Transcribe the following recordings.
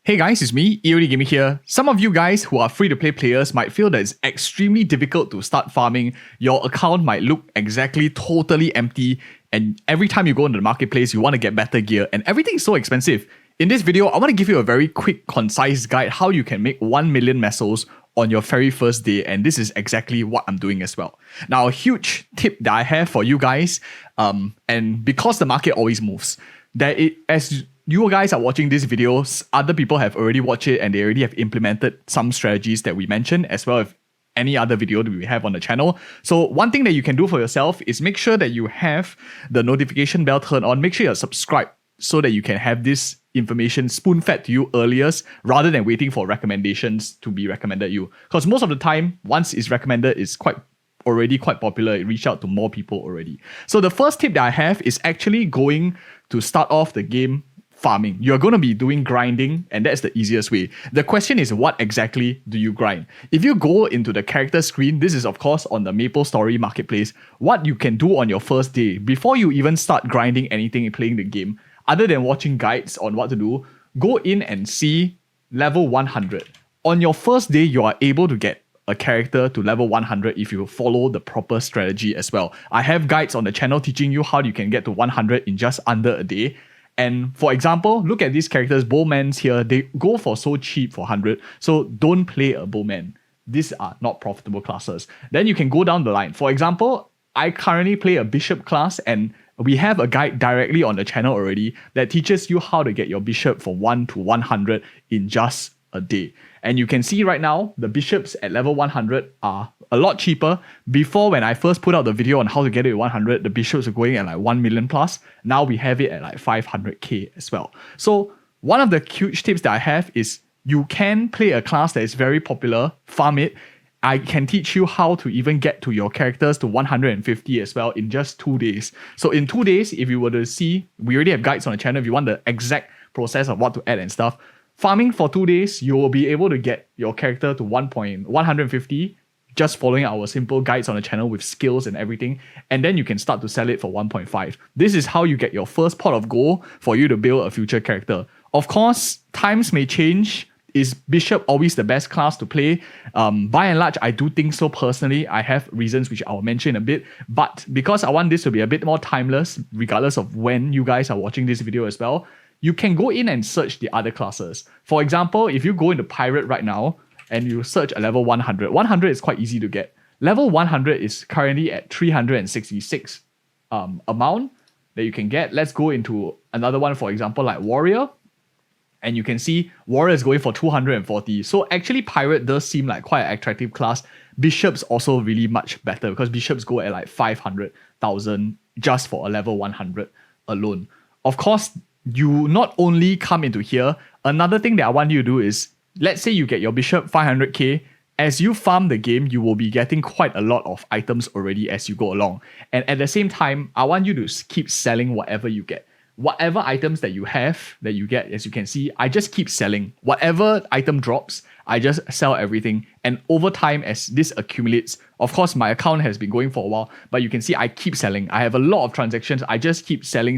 Hey guys, it's me, EODGamer here. Some of you guys who are free-to-play players might feel that it's extremely difficult to start farming. Your account might look exactly totally empty, and every time you go into the marketplace, you want to get better gear, and everything is so expensive. In this video, I want to give you a very quick, concise guide how you can make 1 million mesos on your very first day, and this is exactly what I'm doing as well. Now, a huge tip that I have for you guys, and because the market always moves, as you guys are watching these videos, other people have already watched it and they already have implemented some strategies that we mentioned, as well as any other video that we have on the channel. So one thing that you can do for yourself is make sure that you have the notification bell turned on. Make sure you're subscribed so that you can have this information spoon-fed to you earliest rather than waiting for recommendations to be recommended you. Because most of the time, once it's recommended, it's already quite popular. It reached out to more people already. So the first tip that I have is actually going to start off the game farming. You're going to be doing grinding, and that's the easiest way. The question is, what exactly do you grind? If you go into the character screen, this is of course on the Maplestory marketplace, what you can do on your first day, before you even start grinding anything playing the game, other than watching guides on what to do, go in and see level 100. On your first day, you are able to get a character to level 100 if you follow the proper strategy as well. I have guides on the channel teaching you how you can get to 100 in just under a day. And for example, look at these characters, bowmans here, they go for so cheap for 100, so don't play a bowman. These are not profitable classes. Then you can go down the line. For example, I currently play a bishop class, and we have a guide directly on the channel already that teaches you how to get your bishop from 1 to 100 in just a day. And you can see right now, the bishops at level 100 are a lot cheaper. Before, when I first put out the video on how to get it at 100, the bishops were going at like 1 million plus. Now we have it at like 500k as well. So one of the huge tips that I have is you can play a class that is very popular, farm it. I can teach you how to even get to your characters to 150 as well in just 2 days. So in 2 days, if you were to see, we already have guides on the channel if you want the exact process of what to add and stuff. Farming for 2 days, you will be able to get your character to 150 just following our simple guides on the channel with skills and everything. And then you can start to sell it for 1.5. This is how you get your first pot of gold for you to build a future character. Of course, times may change. Is Bishop always the best class to play? By and large, I do think so personally. I have reasons which I'll mention in a bit. But because I want this to be a bit more timeless, regardless of when you guys are watching this video as well, you can go in and search the other classes. For example, if you go into Pirate right now and you search a level 100, 100 is quite easy to get. Level 100 is currently at 366 amount that you can get. Let's go into another one, for example, like Warrior. And you can see Warrior is going for 240. So actually Pirate does seem like quite an attractive class. Bishops also really much better because Bishops go at like 500,000 just for a level 100 alone. Of course, you not only come into here, another thing that I want you to do is, let's say you get your bishop 500k, as you farm the game, you will be getting quite a lot of items already as you go along. And at the same time, I want you to keep selling whatever you get. Whatever items that you have, that you get, as you can see, I just keep selling. Whatever item drops, I just sell everything. And over time, as this accumulates, of course, my account has been going for a while, but you can see I keep selling. I have a lot of transactions. I just keep selling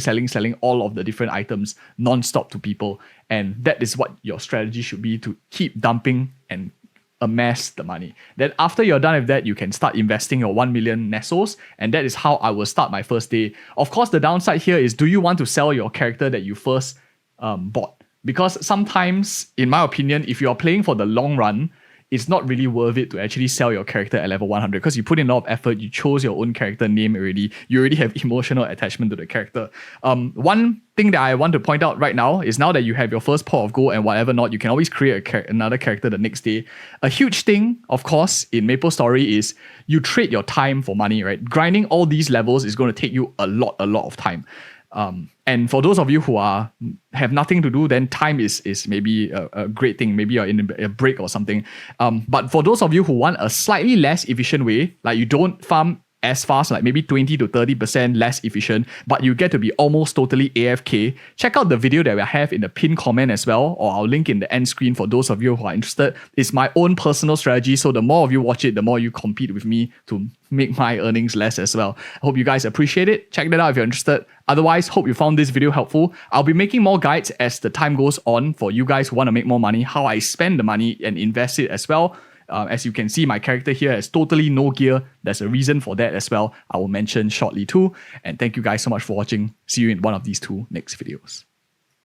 all of the different items non-stop to people. And that is what your strategy should be, to keep dumping and amass the money. Then after you're done with that, you can start investing your 1 million Nesos, and that is how I will start my first day. Of course, the downside here is, do you want to sell your character that you first bought? Because sometimes, in my opinion, if you're playing for the long run, it's not really worth it to actually sell your character at level 100 because you put in a lot of effort, you chose your own character name already, you already have emotional attachment to the character. One thing that I want to point out right now is, now that you have your first pot of gold and whatever not, you can always create another character the next day. A huge thing, of course, in MapleStory is you trade your time for money, right? Grinding all these levels is going to take you a lot of time. And for those of you who have nothing to do, then time is maybe a great thing. Maybe you're in a break or something. But for those of you who want a slightly less efficient way, like you don't farm as fast, like maybe 20 to 30% less efficient, but you get to be almost totally AFK, check out the video that I have in the pinned comment as well, or I'll link in the end screen for those of you who are interested. It's my own personal strategy, so the more of you watch it, the more you compete with me to make my earnings less as well. I hope you guys appreciate it. Check that out if you're interested. Otherwise, hope you found this video helpful. I'll be making more guides as the time goes on for you guys who want to make more money, how I spend the money and invest it as well. As you can see, my character here has totally no gear. There's a reason for that as well. I will mention shortly too. And thank you guys so much for watching. See you in one of these two next videos.